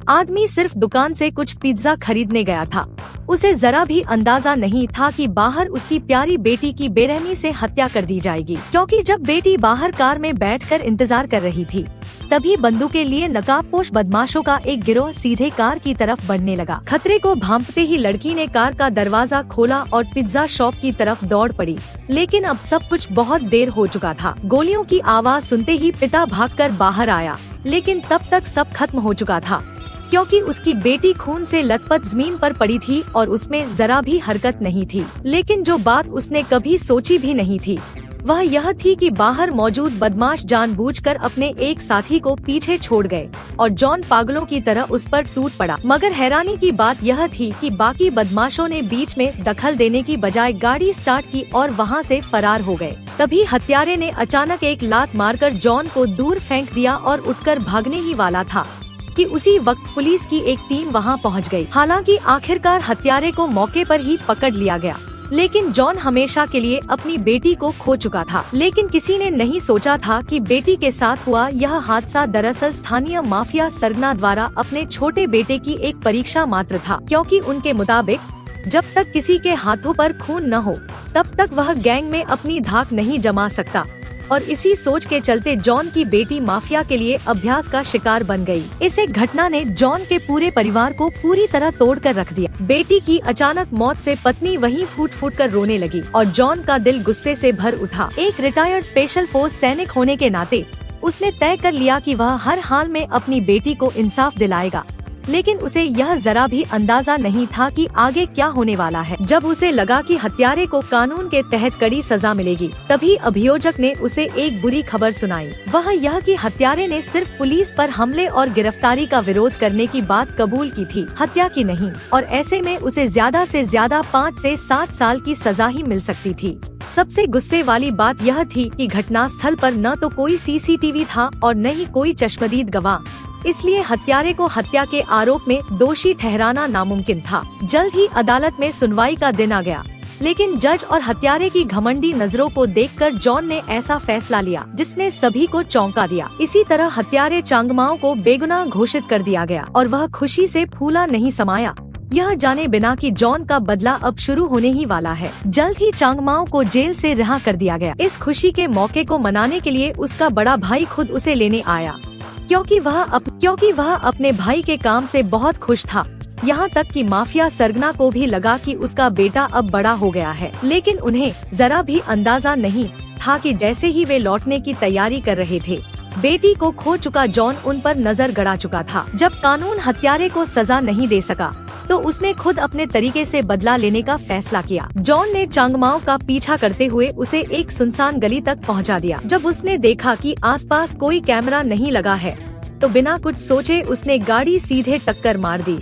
आदमी सिर्फ दुकान से कुछ पिज्जा खरीदने गया था। उसे जरा भी अंदाजा नहीं था कि बाहर उसकी प्यारी बेटी की बेरहमी से हत्या कर दी जाएगी, क्योंकि जब बेटी बाहर कार में बैठकर इंतजार कर रही थी, तभी बंदूकें लिए नकाबपोश बदमाशों का एक गिरोह सीधे कार की तरफ बढ़ने लगा। खतरे को भांपते ही लड़की ने कार का दरवाजा खोला और पिज्जा शॉप की तरफ दौड़ पड़ी। लेकिन अब सब कुछ बहुत देर हो चुका था। गोलियों की आवाज सुनते ही पिता भागकर बाहर आया, लेकिन तब तक सब खत्म हो चुका था, क्योंकि उसकी बेटी खून से लथपथ जमीन पर पड़ी थी और उसमें जरा भी हरकत नहीं थी। लेकिन जो बात उसने कभी सोची भी नहीं थी, वह यह थी कि बाहर मौजूद बदमाश जानबूझकर अपने एक साथी को पीछे छोड़ गए और जॉन पागलों की तरह उस पर टूट पड़ा। मगर हैरानी की बात यह थी कि बाकी बदमाशों ने बीच में दखल देने की बजाय गाड़ी स्टार्ट की और वहां से फरार हो गए। तभी हत्यारे ने अचानक एक लात मारकर जॉन को दूर फेंक दिया और उठकर भागने ही वाला था कि उसी वक्त पुलिस की एक टीम वहां पहुंच गई। हालांकि आखिरकार हत्यारे को मौके पर ही पकड़ लिया गया, लेकिन जॉन हमेशा के लिए अपनी बेटी को खो चुका था। लेकिन किसी ने नहीं सोचा था कि बेटी के साथ हुआ यह हादसा दरअसल स्थानीय माफिया सरगना द्वारा अपने छोटे बेटे की एक परीक्षा मात्र था, क्योंकि उनके मुताबिक जब तक किसी के हाथों पर खून न हो, तब तक वह गैंग में अपनी धाक नहीं जमा सकता। और इसी सोच के चलते जॉन की बेटी माफिया के लिए अभ्यास का शिकार बन गई। इस एक घटना ने जॉन के पूरे परिवार को पूरी तरह तोड़ कर रख दिया। बेटी की अचानक मौत से पत्नी वहीं फूट फूट कर रोने लगी और जॉन का दिल गुस्से से भर उठा। एक रिटायर्ड स्पेशल फोर्स सैनिक होने के नाते उसने तय कर लिया कि वह हर हाल में अपनी बेटी को इंसाफ दिलाएगा। लेकिन उसे यह जरा भी अंदाजा नहीं था कि आगे क्या होने वाला है। जब उसे लगा कि हत्यारे को कानून के तहत कड़ी सजा मिलेगी, तभी अभियोजक ने उसे एक बुरी खबर सुनाई। वह यह कि हत्यारे ने सिर्फ पुलिस पर हमले और गिरफ्तारी का विरोध करने की बात कबूल की थी, हत्या की नहीं। और ऐसे में उसे ज्यादा से ज्यादा 5 से 7 साल की सजा ही मिल सकती थी। सबसे गुस्से वाली बात यह थी कि घटनास्थल पर न तो कोई सीसीटीवी था और न ही कोई चश्मदीद गवाह, इसलिए हत्यारे को हत्या के आरोप में दोषी ठहराना नामुमकिन था। जल्द ही अदालत में सुनवाई का दिन आ गया, लेकिन जज और हत्यारे की घमंडी नजरों को देखकर जॉन ने ऐसा फैसला लिया जिसने सभी को चौंका दिया। इसी तरह हत्यारे चांगमाओ को बेगुनाह घोषित कर दिया गया और वह खुशी से फूला नहीं समाया, यह जाने बिना कि जॉन का बदला अब शुरू होने ही वाला है। जल्द ही चांगमाओ को जेल से रिहा कर दिया गया। इस खुशी के मौके को मनाने के लिए उसका बड़ा भाई खुद उसे लेने आया, क्योंकि वह अपने भाई के काम से बहुत खुश था। यहाँ तक कि माफिया सरगना को भी लगा कि उसका बेटा अब बड़ा हो गया है। लेकिन उन्हें जरा भी अंदाजा नहीं था कि जैसे ही वे लौटने की तैयारी कर रहे थे, बेटी को खो चुका जॉन उन पर नजर गड़ा चुका था। जब कानून हत्यारे को सजा नहीं दे सका, तो उसने खुद अपने तरीके से बदला लेने का फैसला किया। जॉन ने चांगमाओ का पीछा करते हुए उसे एक सुनसान गली तक पहुंचा दिया। जब उसने देखा कि आसपास कोई कैमरा नहीं लगा है, तो बिना कुछ सोचे उसने गाड़ी सीधे टक्कर मार दी,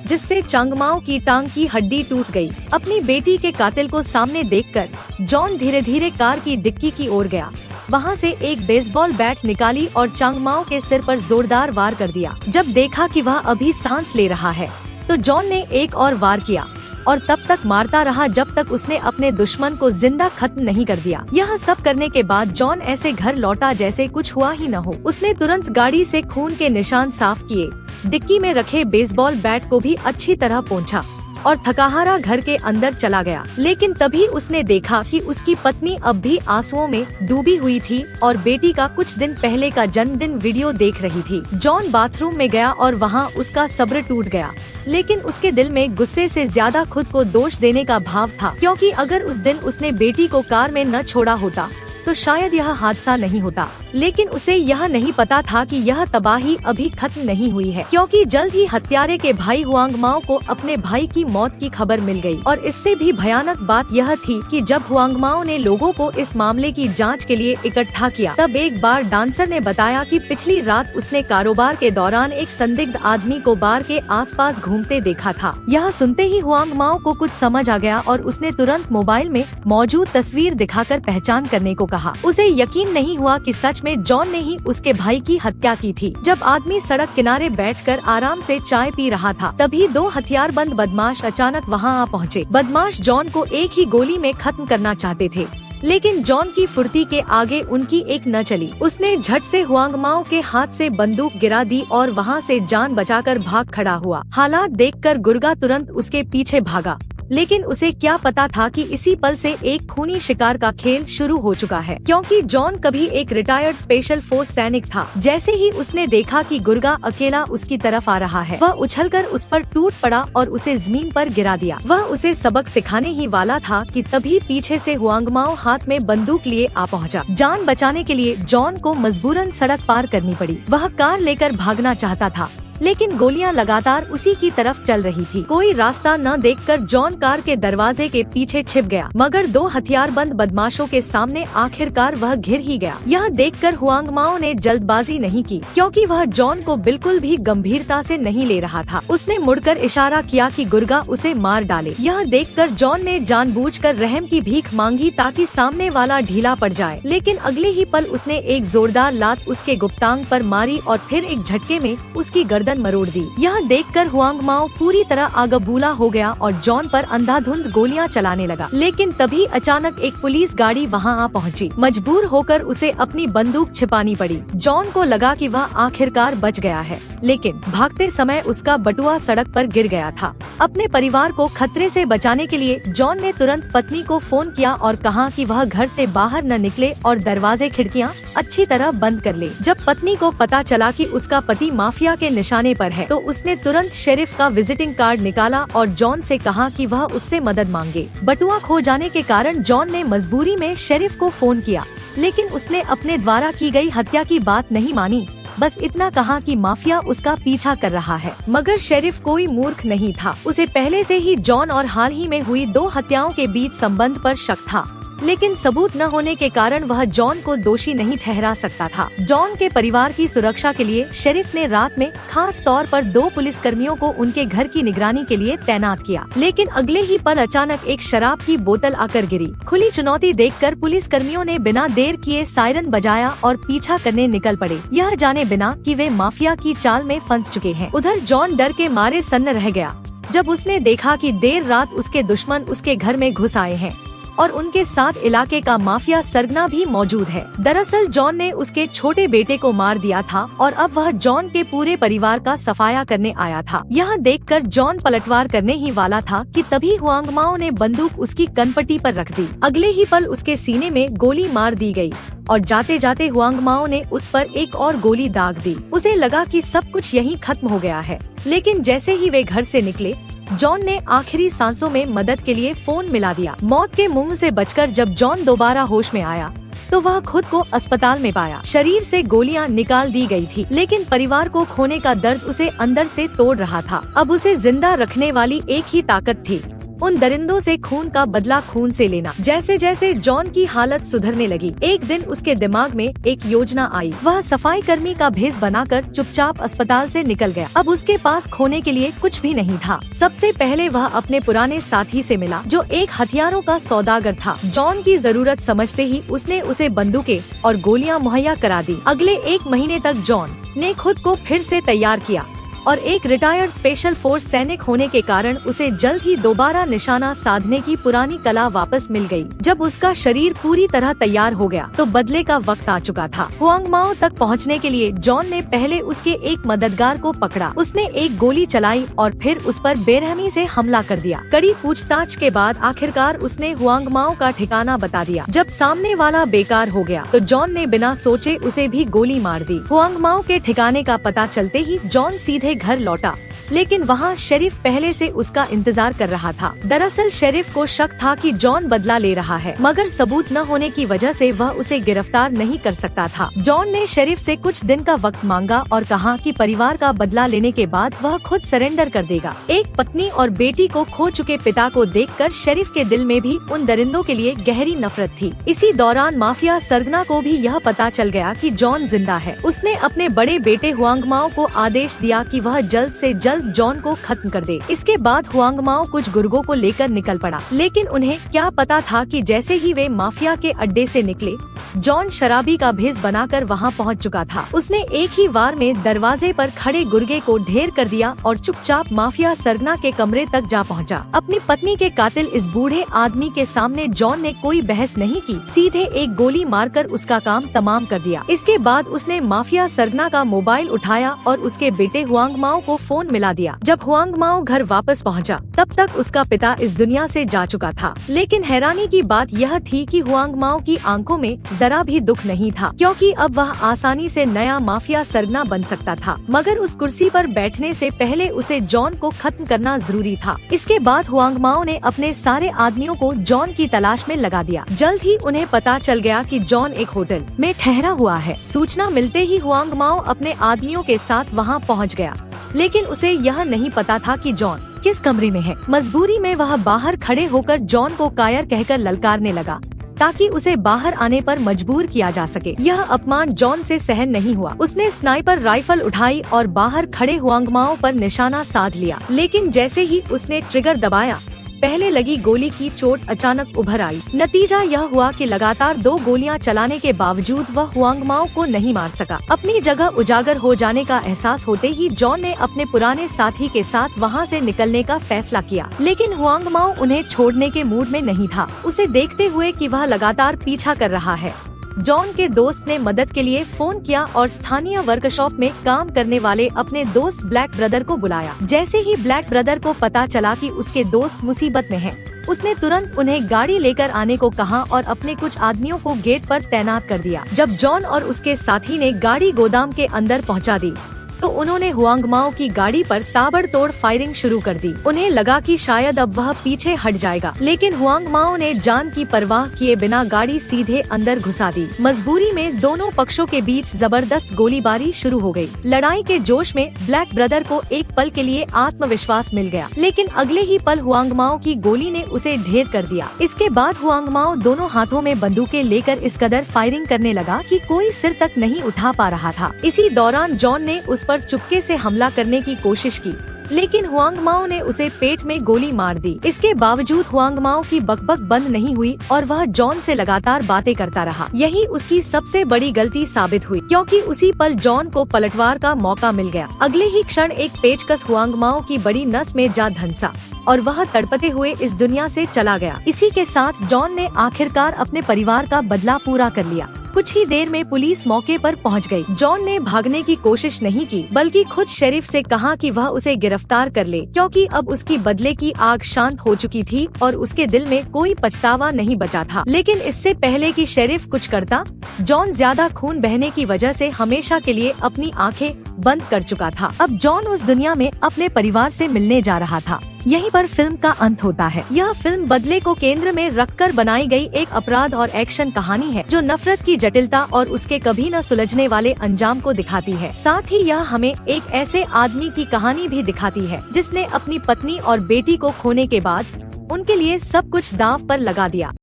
जिससे चांगमाओ की टांग की हड्डी टूट गई। अपनी बेटी के कातिल को सामने देखकर जॉन धीरे धीरे कार की डिक्की की ओर गया। वहां से एक बेसबॉल बैट निकाली और चांगमाओ के सिर पर जोरदार वार कर दिया। जब देखा कि वह अभी सांस ले रहा है, तो जॉन ने एक और वार किया और तब तक मारता रहा जब तक उसने अपने दुश्मन को जिंदा खत्म नहीं कर दिया। यह सब करने के बाद जॉन ऐसे घर लौटा जैसे कुछ हुआ ही न हो। उसने तुरंत गाड़ी से खून के निशान साफ किए, डिक्की में रखे बेसबॉल बैट को भी अच्छी तरह पोंछा और थकाहारा घर के अंदर चला गया। लेकिन तभी उसने देखा कि उसकी पत्नी अब भी आंसुओं में डूबी हुई थी और बेटी का कुछ दिन पहले का जन्मदिन वीडियो देख रही थी। जॉन बाथरूम में गया और वहां उसका सब्र टूट गया, लेकिन उसके दिल में गुस्से से ज्यादा खुद को दोष देने का भाव था, क्योंकि अगर उस दिन उसने बेटी को कार में न छोड़ा होता तो शायद यह हादसा नहीं होता। लेकिन उसे यह नहीं पता था कि यह तबाही अभी खत्म नहीं हुई है, क्योंकि जल्द ही हत्यारे के भाई हुआंगमाओ को अपने भाई की मौत की खबर मिल गई। और इससे भी भयानक बात यह थी कि जब हुआंगमाओ ने लोगों को इस मामले की जांच के लिए इकट्ठा किया, तब एक बार डांसर ने बताया कि पिछली रात उसने कारोबार के दौरान एक संदिग्ध आदमी को बार के आसपास घूमते देखा था। यह सुनते ही हुआंगमाओ को कुछ समझ आ गया और उसने तुरंत मोबाइल में मौजूद तस्वीर दिखाकर पहचान करने को कहा। उसे यकीन नहीं हुआ कि सच में जॉन ने ही उसके भाई की हत्या की थी। जब आदमी सड़क किनारे बैठकर आराम से चाय पी रहा था, तभी 2 हथियारबंद बदमाश अचानक वहां आ पहुंचे। बदमाश जॉन को एक ही गोली में खत्म करना चाहते थे, लेकिन जॉन की फुर्ती के आगे उनकी एक न चली। उसने झट से हुआंग माओ के हाथ से बंदूक गिरा दी और वहाँ से जान बचाकर भाग खड़ा हुआ। हालात देखकर गुर्गा तुरंत उसके पीछे भागा, लेकिन उसे क्या पता था कि इसी पल से एक खूनी शिकार का खेल शुरू हो चुका है, क्योंकि जॉन कभी एक रिटायर्ड स्पेशल फोर्स सैनिक था। जैसे ही उसने देखा कि गुर्गा अकेला उसकी तरफ आ रहा है, वह उछलकर उस पर टूट पड़ा और उसे जमीन पर गिरा दिया। वह उसे सबक सिखाने ही वाला था कि तभी पीछे से हुआंग माओ हाथ में बंदूक लिए आ पहुंचा। जान बचाने के लिए जॉन को मजबूरन सड़क पार करनी पड़ी। वह कार लेकर भागना चाहता था, लेकिन गोलियां लगातार उसी की तरफ चल रही थी। कोई रास्ता न देखकर जॉन कार के दरवाजे के पीछे छिप गया, मगर 2 हथियारबंद बदमाशों के सामने आखिरकार वह घिर ही गया। यह देखकर हुआंग माओ ने जल्दबाजी नहीं की, क्योंकि वह जॉन को बिल्कुल भी गंभीरता से नहीं ले रहा था। उसने मुड़कर इशारा किया कि गुर्गा उसे मार डाले। यह देखकर जॉन ने जानबूझकर रहम की भीख मांगी ताकि सामने वाला ढीला पड़ जाए, लेकिन अगले ही पल उसने एक जोरदार लात उसके गुप्तांग पर मारी और फिर एक झटके में उसकी गर्दन मरोड़ दी। यह देखकर हुआंग माओ पूरी तरह आगबूला हो गया और जॉन पर अंधाधुंध गोलियां चलाने लगा। लेकिन तभी अचानक एक पुलिस गाड़ी वहां आ पहुंची। मजबूर होकर उसे अपनी बंदूक छिपानी पड़ी। जॉन को लगा कि वह आखिरकार बच गया है, लेकिन भागते समय उसका बटुआ सड़क पर गिर गया था। अपने परिवार को खतरे से बचाने के लिए जॉन ने तुरंत पत्नी को फोन किया और कहा कि वह घर से बाहर न निकले और दरवाजे खिड़कियां अच्छी तरह बंद कर ले। जब पत्नी को पता चला कि उसका पति माफिया के निशाने पर है, तो उसने तुरंत शेरिफ का विजिटिंग कार्ड निकाला और जॉन से कहा कि वह उससे मदद मांगे। बटुआ खो जाने के कारण जॉन ने मजबूरी में शेरिफ को फोन किया, लेकिन उसने अपने द्वारा की गई हत्या की बात नहीं मानी। बस इतना कहा कि माफिया उसका पीछा कर रहा है। मगर शेरिफ कोई मूर्ख नहीं था। उसे पहले से ही जॉन और हाल ही में हुई 2 हत्याओं के बीच संबंध पर शक था, लेकिन सबूत न होने के कारण वह जॉन को दोषी नहीं ठहरा सकता था। जॉन के परिवार की सुरक्षा के लिए शेरिफ ने रात में खास तौर पर 2 पुलिसकर्मियों को उनके घर की निगरानी के लिए तैनात किया। लेकिन अगले ही पल अचानक एक शराब की बोतल आकर गिरी। खुली चुनौती देखकर पुलिसकर्मियों ने बिना देर किए सायरन बजाया और पीछा करने निकल पड़े, यह जाने बिना कि वे माफिया की चाल में फंस चुके हैं। उधर जॉन डर के मारे सन्न रह गया जब उसने देखा कि देर रात उसके दुश्मन उसके घर में घुस आए हैं और उनके साथ इलाके का माफिया सरगना भी मौजूद है। दरअसल जॉन ने उसके छोटे बेटे को मार दिया था और अब वह जॉन के पूरे परिवार का सफाया करने आया था। यह देखकर जॉन पलटवार करने ही वाला था कि तभी हुआंग माओ ने बंदूक उसकी कनपट्टी पर रख दी। अगले ही पल उसके सीने में गोली मार दी गई और जाते जाते हुआंग माओ ने उस पर एक और गोली दाग दी। उसे लगा कि सब कुछ यहीं खत्म हो गया है, लेकिन जैसे ही वे घर से निकले, जॉन ने आखिरी सांसों में मदद के लिए फोन मिला दिया। मौत के मुंह से बचकर जब जॉन दोबारा होश में आया, तो वह खुद को अस्पताल में पाया। शरीर से गोलियां निकाल दी गई थी, लेकिन परिवार को खोने का दर्द उसे अंदर से तोड़ रहा था। अब उसे जिंदा रखने वाली एक ही ताकत थी, उन दरिंदों से खून का बदला खून से लेना। जैसे जैसे जॉन की हालत सुधरने लगी, एक दिन उसके दिमाग में एक योजना आई। वह सफाई कर्मी का भेष बनाकर चुपचाप अस्पताल से निकल गया। अब उसके पास खोने के लिए कुछ भी नहीं था। सबसे पहले वह अपने पुराने साथी से मिला, जो एक हथियारों का सौदागर था। जॉन की जरूरत समझते ही उसने उसे बंदूकें और गोलियां मुहैया करा दी। अगले 1 महीने तक जॉन ने खुद को फिर से तैयार किया और एक रिटायर्ड स्पेशल फोर्स सैनिक होने के कारण उसे जल्द ही दोबारा निशाना साधने की पुरानी कला वापस मिल गई। जब उसका शरीर पूरी तरह तैयार हो गया, तो बदले का वक्त आ चुका था। हुआंग माओ तक पहुंचने के लिए जॉन ने पहले उसके एक मददगार को पकड़ा। उसने एक गोली चलाई और फिर उस पर बेरहमी से हमला कर दिया। कड़ी पूछताछ के बाद आखिरकार उसने हुआंग माओ का ठिकाना बता दिया। जब सामने वाला बेकार हो गया, तो जॉन ने बिना सोचे उसे भी गोली मार दी। हुआंग माओ के ठिकाने का पता चलते ही जॉन सीधे घर लौटा, लेकिन वहाँ शेरिफ पहले से उसका इंतजार कर रहा था। दरअसल शेरिफ को शक था कि जॉन बदला ले रहा है, मगर सबूत न होने की वजह से वह उसे गिरफ्तार नहीं कर सकता था। जॉन ने शेरिफ से कुछ दिन का वक्त मांगा और कहा कि परिवार का बदला लेने के बाद वह खुद सरेंडर कर देगा। एक पत्नी और बेटी को खो चुके पिता को देखकर शेरिफ के दिल में भी उन दरिंदों के लिए गहरी नफरत थी। इसी दौरान माफिया सरगना को भी यह पता चल गया कि जॉन जिंदा है। उसने अपने बड़े बेटे हुआंग माओ को आदेश दिया कि वह जल्द से जल्द जॉन को खत्म कर दे। इसके बाद हुआंग माओ कुछ गुर्गों को लेकर निकल पड़ा, लेकिन उन्हें क्या पता था कि जैसे ही वे माफिया के अड्डे से निकले, जॉन शराबी का भेष बनाकर वहाँ पहुँच चुका था। उसने एक ही वार में दरवाजे पर खड़े गुर्गे को ढेर कर दिया और चुपचाप माफिया सरगना के कमरे तक जा पहुँचा। अपनी पत्नी के कातिल इस बूढ़े आदमी के सामने जॉन ने कोई बहस नहीं की, सीधे एक गोली मारकर उसका काम तमाम कर दिया। इसके बाद उसने माफिया सरगना का मोबाइल उठाया और उसके बेटे हुआंग माओ को फोन मिला दिया। जब हुआंग माओ घर वापस पहुंचा, तब तक उसका पिता इस दुनिया से जा चुका था। लेकिन हैरानी की बात यह थी कि हुआंग माओ की आंखों में जरा भी दुख नहीं था, क्योंकि अब वह आसानी से नया माफिया सरगना बन सकता था। मगर उस कुर्सी पर बैठने से पहले उसे जॉन को खत्म करना जरूरी था। इसके बाद हुआंग माओ ने अपने सारे आदमियों को जॉन की तलाश में लगा दिया। जल्द ही उन्हें पता चल गया कि जॉन एक होटल में ठहरा हुआ है। सूचना मिलते ही हुआंग माओ अपने आदमियों के साथ वहां पहुंच गया, लेकिन उसे यह नहीं पता था कि जॉन किस कमरे में है। मजबूरी में वह बाहर खड़े होकर जॉन को कायर कहकर ललकारने लगा, ताकि उसे बाहर आने पर मजबूर किया जा सके। यह अपमान जॉन से सहन नहीं हुआ। उसने स्नाइपर राइफल उठाई और बाहर खड़े हुआंग माओ पर निशाना साध लिया। लेकिन जैसे ही उसने ट्रिगर दबाया, पहले लगी गोली की चोट अचानक उभर आई। नतीजा यह हुआ कि लगातार 2 गोलियां चलाने के बावजूद वह हुआंग माओ को नहीं मार सका। अपनी जगह उजागर हो जाने का एहसास होते ही जॉन ने अपने पुराने साथी के साथ वहां से निकलने का फैसला किया। लेकिन हुआंग माओ उन्हें छोड़ने के मूड में नहीं था। उसे देखते हुए कि वह लगातार पीछा कर रहा है, जॉन के दोस्त ने मदद के लिए फोन किया और स्थानीय वर्कशॉप में काम करने वाले अपने दोस्त ब्लैक ब्रदर को बुलाया। जैसे ही ब्लैक ब्रदर को पता चला कि उसके दोस्त मुसीबत में हैं, उसने तुरंत उन्हें गाड़ी लेकर आने को कहा और अपने कुछ आदमियों को गेट पर तैनात कर दिया। जब जॉन और उसके साथी ने गाड़ी गोदाम के अंदर पहुंचा दी, तो उन्होंने हुआंग माओ की गाड़ी पर ताबड़तोड़ फायरिंग शुरू कर दी। उन्हें लगा कि शायद अब वह पीछे हट जाएगा, लेकिन हुआंग माओ ने जान की परवाह किए बिना गाड़ी सीधे अंदर घुसा दी। मजबूरी में दोनों पक्षों के बीच जबरदस्त गोलीबारी शुरू हो गई। लड़ाई के जोश में ब्लैक ब्रदर को एक पल के लिए आत्मविश्वास मिल गया, लेकिन अगले ही पल हुआंग माओ की गोली ने उसे ढेर कर दिया। इसके बाद हुआंग माओ दोनों हाथों में बंदूकें लेकर इस कदर फायरिंग करने लगा कि कोई सिर तक नहीं उठा पा रहा था। इसी दौरान जॉन ने उस पर चुपके से हमला करने की कोशिश की, लेकिन हुआंग माओ ने उसे पेट में गोली मार दी। इसके बावजूद हुआंग माओ की बकबक बंद नहीं हुई और वह जॉन से लगातार बातें करता रहा। यही उसकी सबसे बड़ी गलती साबित हुई, क्योंकि उसी पल जॉन को पलटवार का मौका मिल गया। अगले ही क्षण एक पेचकस हुआंग माओ की बड़ी नस में जा धंसा और वह तड़पते हुए इस दुनिया से चला गया। इसी के साथ जॉन ने आखिरकार अपने परिवार का बदला पूरा कर लिया। कुछ ही देर में पुलिस मौके पर पहुंच गई। जॉन ने भागने की कोशिश नहीं की, बल्कि खुद शेरिफ से कहा कि वह उसे गिरफ्तार कर ले, क्योंकि अब उसकी बदले की आग शांत हो चुकी थी और उसके दिल में कोई पछतावा नहीं बचा था। लेकिन इससे पहले कि शेरिफ कुछ करता, जॉन ज्यादा खून बहने की वजह से हमेशा के लिए अपनी आंखें बंद कर चुका था। अब जॉन उस दुनिया में अपने परिवार से मिलने जा रहा था। यहीं पर फिल्म का अंत होता है। यह फिल्म बदले को केंद्र में रखकर बनाई गई एक अपराध और एक्शन कहानी है, जो नफरत की जटिलता और उसके कभी न सुलझने वाले अंजाम को दिखाती है। साथ ही यह हमें एक ऐसे आदमी की कहानी भी दिखाती है, जिसने अपनी पत्नी और बेटी को खोने के बाद उनके लिए सब कुछ दांव पर लगा दिया।